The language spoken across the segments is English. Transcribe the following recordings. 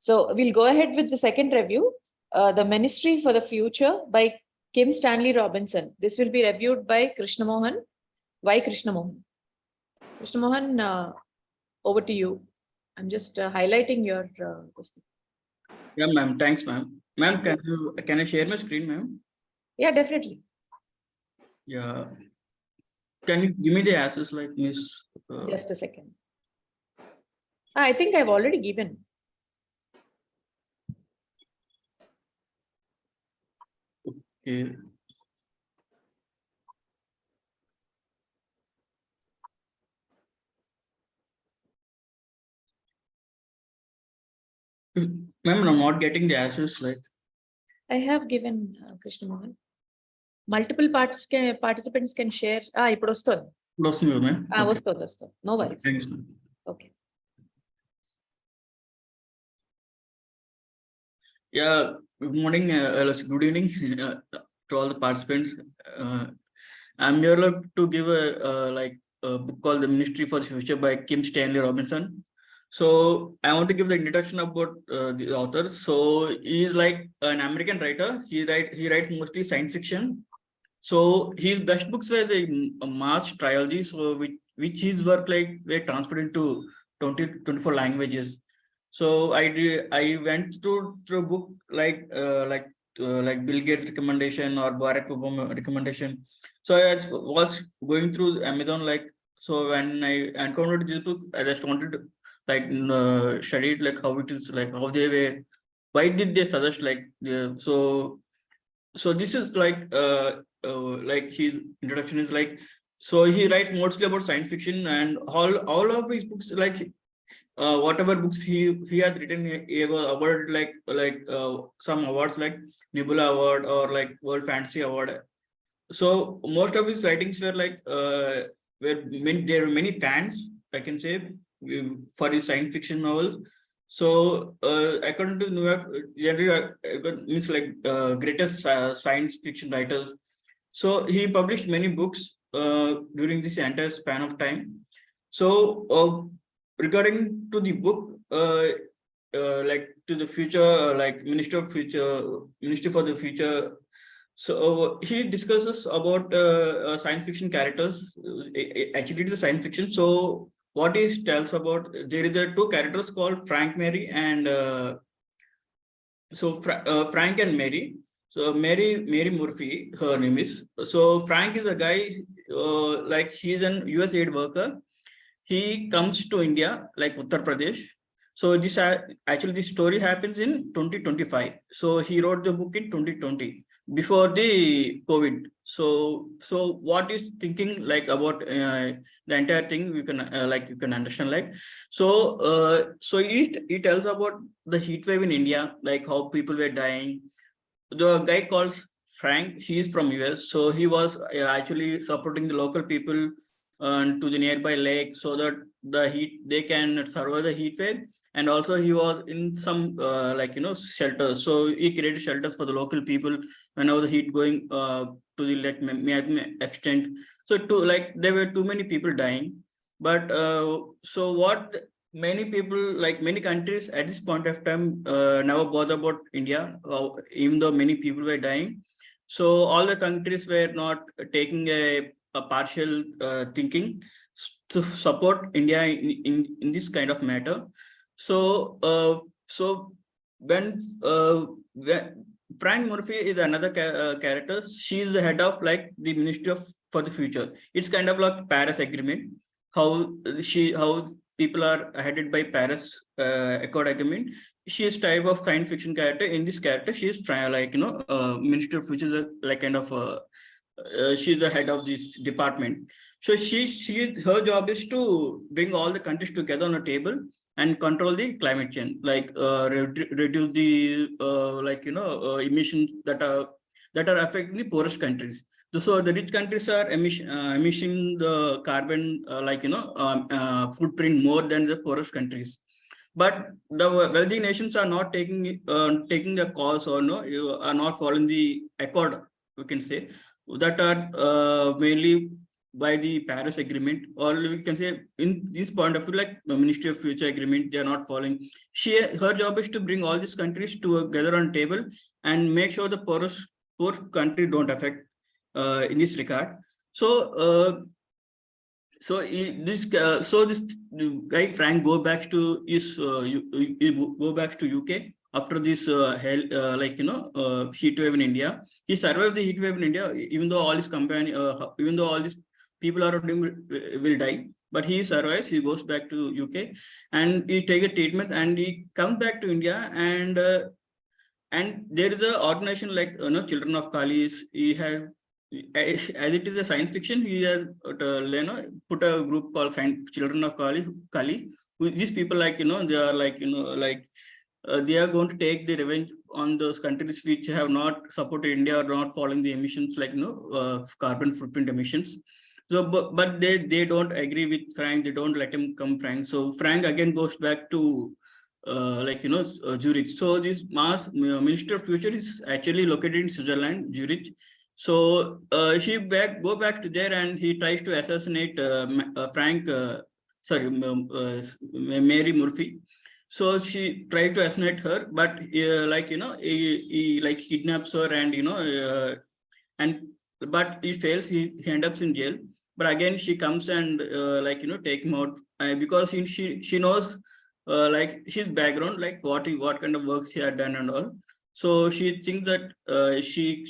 So we'll go ahead with the second review, The Ministry for the Future by Kim Stanley Robinson. This will be reviewed by Krishna Mohan. Why Krishna Mohan? Krishna Mohan, over to you. I'm just highlighting your question. Yeah, ma'am. Thanks, ma'am. Ma'am, can I share my screen, ma'am? Yeah, definitely. Yeah. Can you give me the access, like Miss? Just a second. I think I've already given. Okay. Ma'am, I'm not getting the access, like. I have given Krishna Mohan. Multiple participants can share. ఇప్పుడు వస్తుంది. వస్తుంది, ma'am. వస్తుంది. No worries. Thanks, ma'am. Okay. Yeah, good morning, good evening to all the participants. I'm here to give a book called The Ministry for the Future by Kim Stanley Robinson. So I want to give the introduction about the author. So he is like an American writer. He writes mostly science fiction. So his best books were the Mars trilogy, so which his work like were transferred into 24 languages. So I went through a book like Bill Gates recommendation or Barack Obama recommendation. So I was going through Amazon, like, so when I encountered this book, I just wanted to study it, like how it is, like how they were, why did they suggest like so this is like his introduction is like, so he writes mostly about science fiction, and all of his books, like whatever books he has written, he was awarded like some awards like Nebula Award or like World Fantasy Award. So most of his writings were like there were many fans, I can say, for his science fiction novel. So according to New York, generally means like greatest science fiction writers. So he published many books during this entire span of time. So regarding to the book, like to the future, like Ministry for the Future. So he discusses about science fiction characters. Actually, it is a science fiction. So what he tells about, there is two characters called Frank, Mary, and Frank and Mary. So Mary Murphy, her name is. So Frank is a guy, like he's an US aid worker. He comes to India, like Uttar Pradesh. So this actually this story happens in 2025. So he wrote the book in 2020, before the COVID. So what is thinking like about the entire thing, you can you can understand, like, so it tells about the heat wave in India, like how people were dying. The guy calls Frank, he is from US, so he was actually supporting the local people to the nearby lake, so that the heat, they can survive the heat wave. And also he was in some shelters, so he created shelters for the local people whenever the heat going to the like extent. So there were too many people dying. But so what many people, like many countries at this point of time, never bother about India, even though many people were dying. So all the countries were not taking a partial thinking to support India in this kind of matter. So when Frank Murphy is another character, she is the head of like the Ministry for the Future. It's kind of like Paris Agreement, how people are headed by Paris Accord Agreement. She is type of science fiction character. In this character, she is Ministry of Future, like kind of she's the head of this department. So her job is to bring all the countries together on a table and control the climate change, like reduce the emissions that are affecting the poorest countries. So the rich countries are emitting the carbon footprint more than the poorest countries. But the wealthy nations are not taking the cause, or are not following the accord, we can say, that are mainly by the Paris Agreement, or we can say in this point of view, like the Ministry of Future Agreement, they are not following. Her job is to bring all these countries together on table and make sure the poor country don't affect in this regard. So this guy Frank go back to his go back to UK after this heat wave in India. He survived the heat wave in India, even though all his company, even though all these people around him will die, but he survives. He goes back to UK and he take a treatment and he comes back to India, and there is an organization like Children of Kali. He had, as it is a science fiction, he has put a group called Children of Kali. These people, like they are like they are going to take the revenge on those countries which have not supported India or not following the emissions, like carbon footprint emissions. So but they don't agree with Frank. They don't let him come, Frank. So Frank again goes back to Zurich. So this Minister of Future is actually located in Switzerland, Zurich. So he go back to there, and he tries to assassinate Mary Murphy. So she tried to assassinate her, but he like kidnaps her, and but he fails. He ends up in jail. But again, she comes and take him out because she knows like his background, like what kind of works he had done and all. So she thinks that she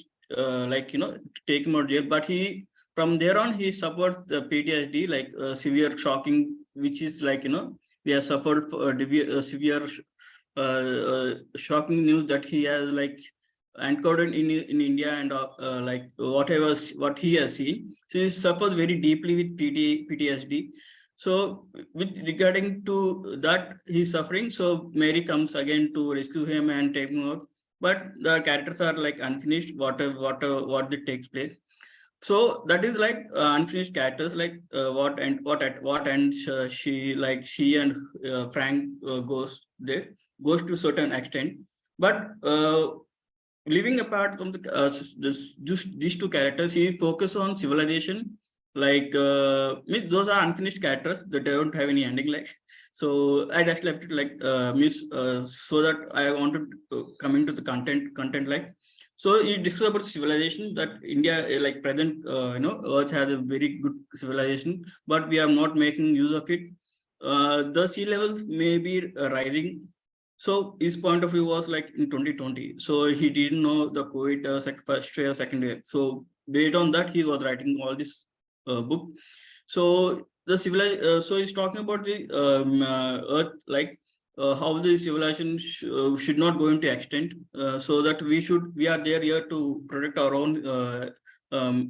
take him out of jail. But he, from there on, he suffers the PTSD, like severe shocking, which is like we have suffered severe shocking news that he has like encountered in India, and like what he has seen. So he suffers very deeply with PTSD. So with regarding to that he's suffering, so Mary comes again to rescue him and take him out. But the characters are like unfinished, what that takes place. So that is like unfinished characters, like what end she and Frank goes to certain extent. But living apart from these two characters, he focus on civilization. Like those are unfinished characters that don't have any ending. Like, so I just left it like so that I wanted to come into the content like. So it discusses about civilization, that India, like present, Earth has a very good civilization, but we are not making use of it. The sea levels may be rising. So his point of view was like in 2020. So he didn't know the COVID first wave, second wave. So based on that, he was writing all this book. So the so he's talking about the Earth, like how the civilization should not go into extent, so that we are there here to protect our own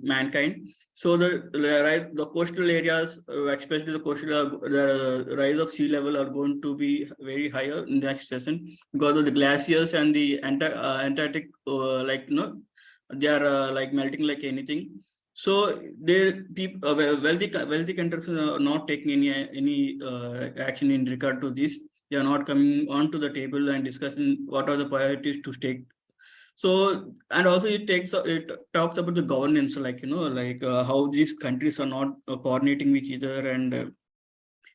mankind. So the coastal areas, especially the coastal, the rise of sea level are going to be very higher in the next season because of the glaciers and the Antarctic, they are like melting like anything. So wealthy countries are not taking any action in regard to this. They are not coming onto the table and discussing what are the priorities to take. So, and also it talks about the governance, like how these countries are not coordinating with each other, and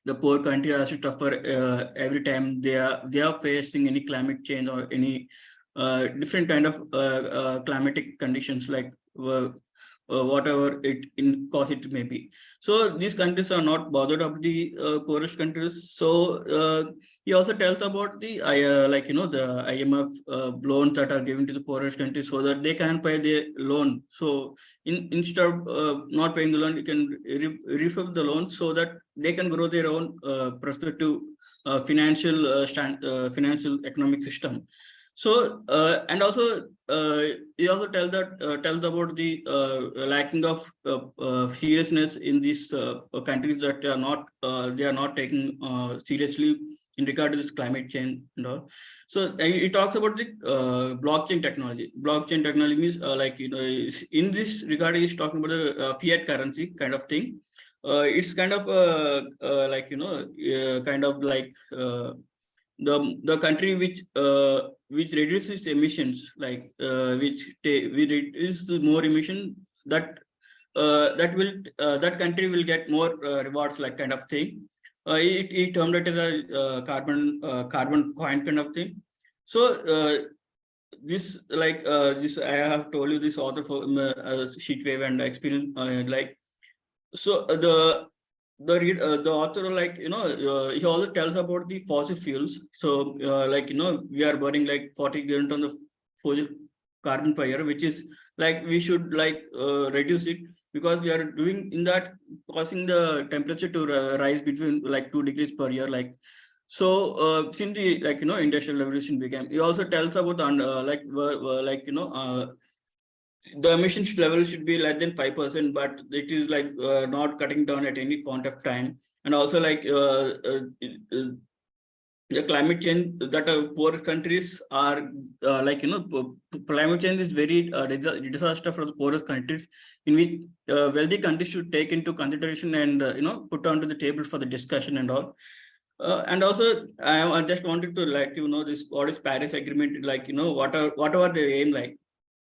the poor country has to suffer every time they are facing any climate change or any different kind of climatic conditions, like whatever cause it may be. So these countries are not bothered of the poorest countries. So he also tells about the the IMF loans that are given to the poorest countries so that they can pay their loan. So instead of not paying the loan, you can refund the loan so that they can grow their own prospective financial economic system. So and also he also tells about the lacking of seriousness in these countries that they are not taking seriously in regard to this climate change and all. So he talks about the blockchain technology. Blockchain technology means in this regard, he's talking about the fiat currency kind of thing. It's kind of the country which reduces emissions, like which reduce the more emission, that that country will get more rewards, like kind of thing. He termed it as a carbon coin kind of thing. So this this I have told you this author for sheet wave and experience so the author he also tells about the fossil fuels. So we are burning like 40 kilotons of fossil carbon per year, which is like we should reduce it, because we are doing in that causing the temperature to rise between like 2 degrees per year. Since the industrial revolution began, he also tells about the emissions level should be less than 5%, but it is not cutting down at any point of time. And also the climate change that poor countries are climate change is very disaster for the poorest countries, in which wealthy countries should take into consideration and put onto the table for the discussion and all. And also, I just wanted to this what is Paris Agreement, whatever they aim like.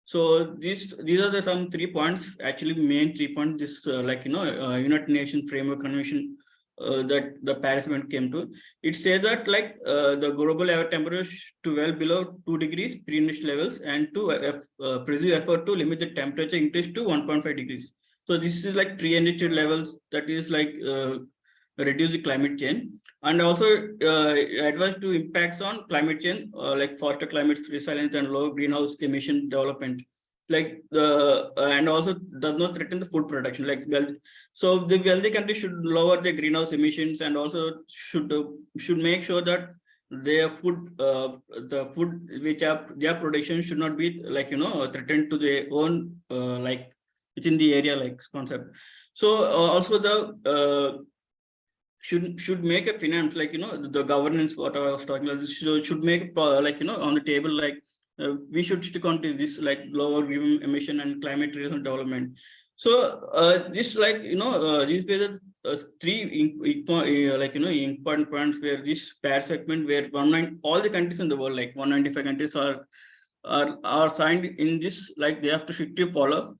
So these are some 3 points, actually main 3 points. This United Nations Framework Convention that the Paris Agreement came to. It says that the global average temperature to well below 2 degrees pre-industrial levels, and to pursue effort to limit the temperature increase to 1.5 degrees. So this is like pre-industrial levels, that is reduce the climate change. And also advice to impacts on climate change, like foster climate resilience and low greenhouse emission development, and also does not threaten the food production. So the wealthy countries should lower their greenhouse emissions, and also should make sure that their food, the food which are their production should not be threatened to their own it's in the area concept. So also the should make a finance, the governance, what I was talking about, should make on the table, we should stick on to this lower emission and climate resilient development. So this these were the 3 important points where this Paris segment, where all the countries in the world, 195 countries are signed in this, they have to strictly follow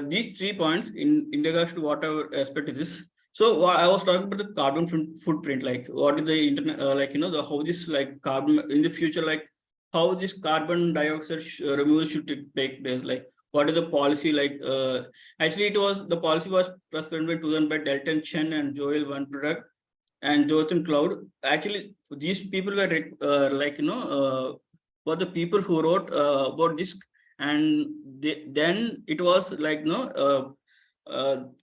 these 3 points in regards to whatever aspect is this. So I was talking about the carbon footprint, what is the internet, how this carbon in the future, how this carbon dioxide removal should take place, what is the policy, actually the policy was presented by Delton Chen and Joel Van Product and Jonathan Cloud. Actually, these people were were the people who wrote about this, and then it was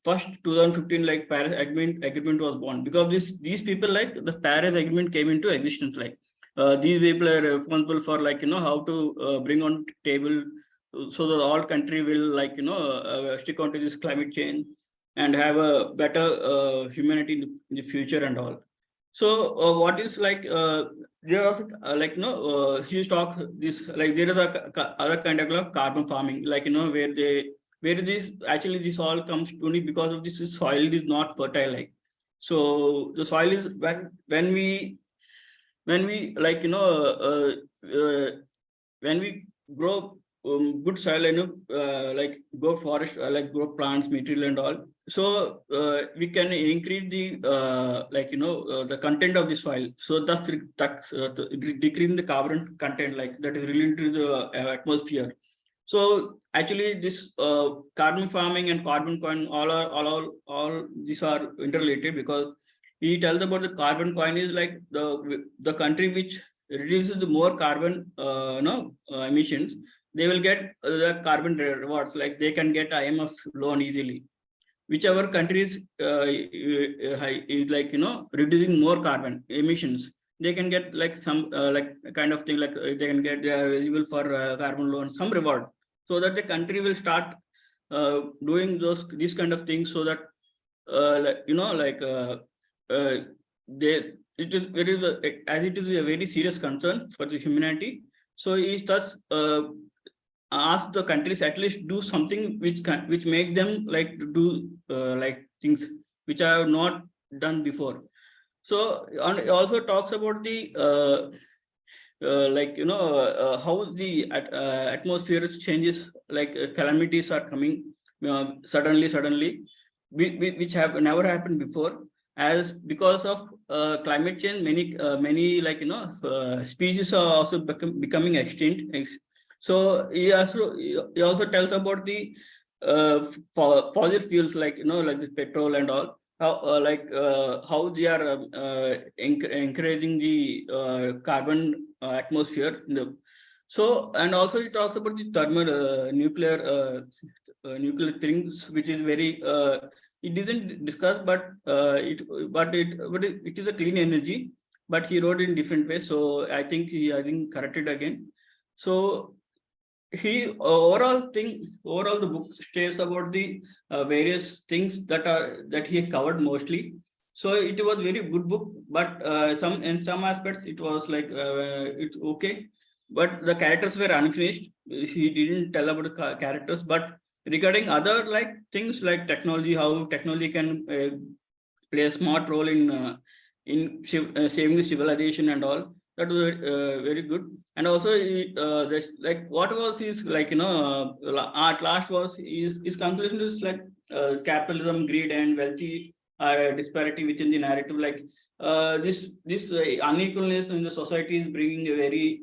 first 2015 Paris agreement was born, because these people the Paris Agreement came into existence. These people are responsible for how to bring on table so that all country will stick onto this climate change and have a better humanity in the future and all. So what is there are huge talk this there is a other kind of carbon farming, where this all comes only because of this soil is not fertile. So the soil is when we when we grow good soil, grow forest, grow plants, material and all. So we can increase the the content of the soil. So thus decreasing the carbon content that is related to the atmosphere. So actually this carbon farming and carbon coin all these are interrelated, because he tells about the carbon coin is the country which reduces the more carbon emissions, they will get the carbon rewards, they can get IMF loan easily. Whichever countries is reducing more carbon emissions, they can get some kind of thing, they can get, they are eligible for carbon loan, some reward, so that the country will start doing these kind of things, so that it is as it is a very serious concern for the humanity. So it thus ask the countries at least do something which make them do things which I have not done before. So it also talks about the how the atmosphere changes, calamities are coming, suddenly, which have never happened before. As because of climate change, many like species are also becoming extinct. So he also tells about the fossil fuels, like like this petrol and all, how they are encouraging the carbon atmosphere in the. So, and also he talks about the thermal nuclear things, which is very it didn't discuss, but it is a clean energy, but he wrote in different ways. So I think corrected again. So he overall the book states about the various things that he covered mostly. So it was very good book, but in some aspects it was like it's okay, but the characters were unfinished. He didn't tell about the characters, but regarding other like things like technology, how technology can play a smart role in saving the civilization and all. That was very good. And also, this, like what was his like at last was his conclusion is like capitalism, greed, and wealthy disparity within the narrative. Like this unequalness in the society is bringing a very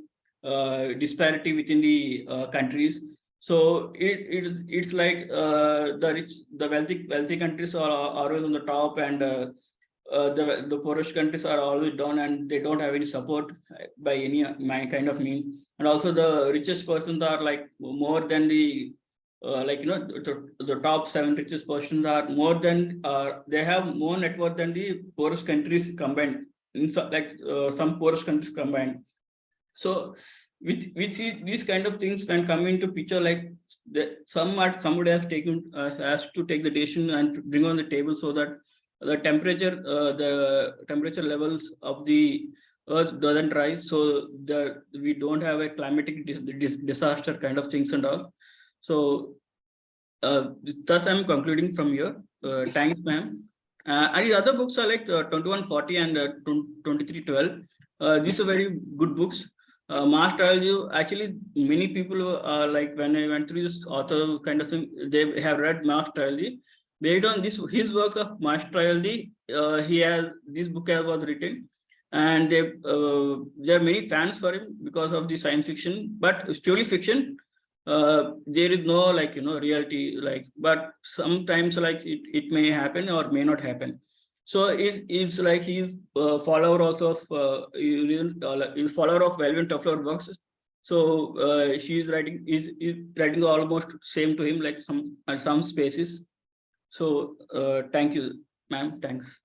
disparity within the countries. So it's like the wealthy countries are always on the top, and the poorest countries are always down, and they don't have any support by any my kind of means. And also the richest persons are like more than the the top 7 richest persons are more than they have more net worth than the poorest countries combined, in some poorest countries combined. So these kind of things can come into picture, like somebody has taken has to take the decision and bring on the table, so that the temperature levels of the earth doesn't rise, so that we don't have a climatic disaster kind of things and all. So thus I'm concluding from here. Thanks, ma'am. And the other books are like 2140 and 2312. These are very good books. Mass Trilogy, actually, many people like when I went through this author kind of thing, they have read Mass Trilogy. Based on his works of Mass Trilogy, this book was written, and there are many fans for him because of the science fiction, but it's purely fiction. There is no reality, but sometimes it may happen or may not happen. So it's like he's follower also of he's follower of Velvet Toffler works. So she's writing is writing almost same to him, like some spaces. So thank you, ma'am. Thanks.